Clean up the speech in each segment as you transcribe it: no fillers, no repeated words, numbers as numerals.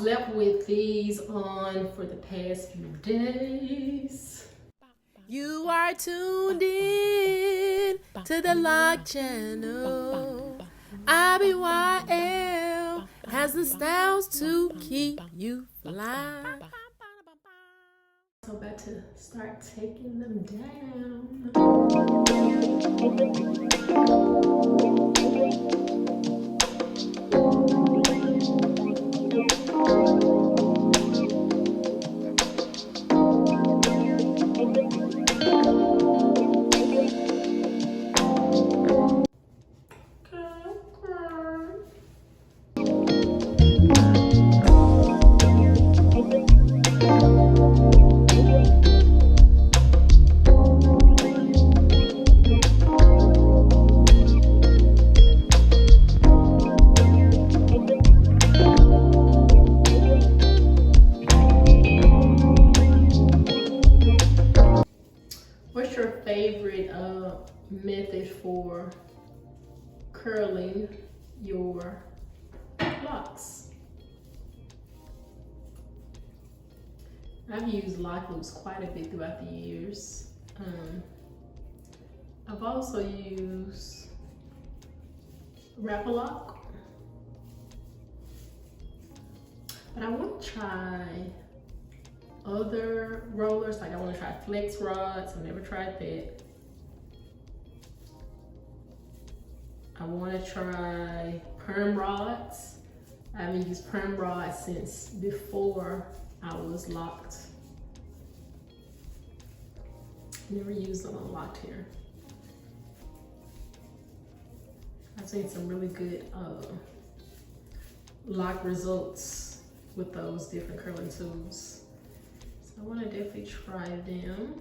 slept with these on for the past few days. You are tuned in to the Lock Channel. ibyl has the styles to keep you fly. So about to start taking them down. What's your favorite method for curling your locks? I've used lock loops quite a bit throughout the years. I've also used wrap a lock, but I want to try other rollers. Like I want to try flex rods. I've never tried that. I want to try perm rods. I haven't used perm rods since before I was locked. Never used them unlocked here. I've seen some really good lock results with those different curling tools. So I want to definitely try them.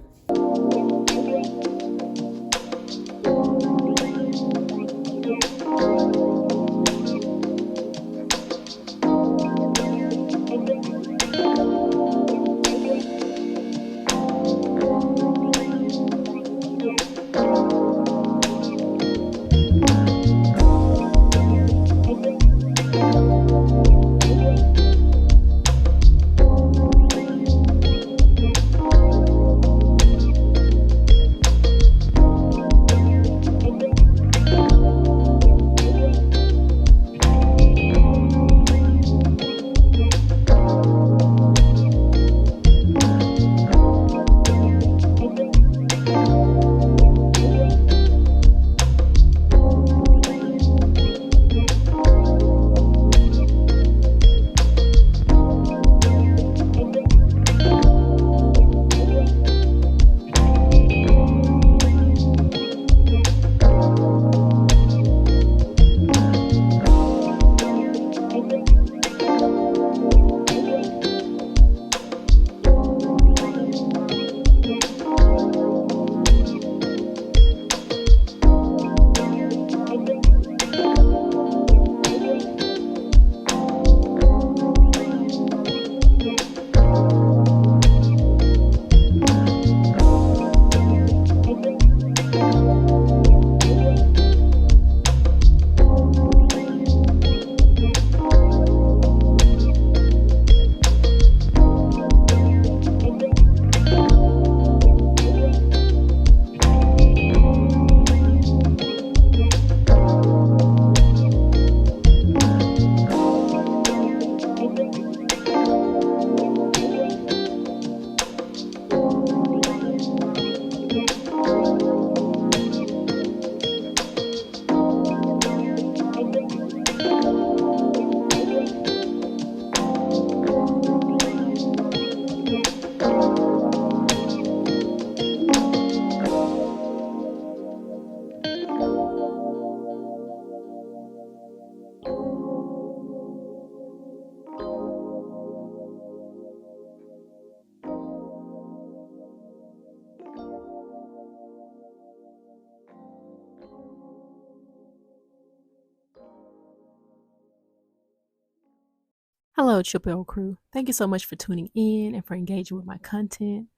Hello, Triple L crew. Thank you so much for tuning in and for engaging with my content.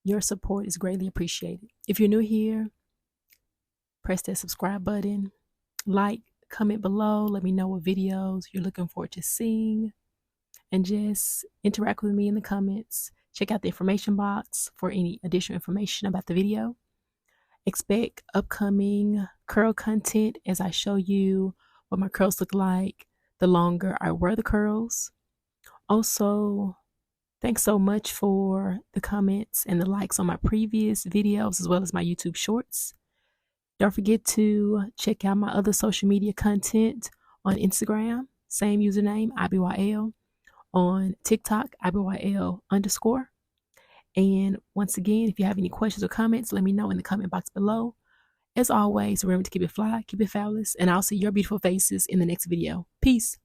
Your support is greatly appreciated. If you're new here, press that subscribe button, like, comment below, let me know what videos you're looking forward to seeing. and just interact with me in the comments. Check out the information box for any additional information about the video. Expect upcoming curl content as I show you what my curls look like the longer I wear the curls. Also, thanks so much for the comments and the likes on my previous videos as well as my YouTube shorts. Don't forget to check out my other social media content on Instagram, same username, ibyl, on TikTok, ibyl_. And once again, if you have any questions or comments, let me know in the comment box below. As always, remember to keep it fly, keep it fabulous, and I'll see your beautiful faces in the next video. Peace.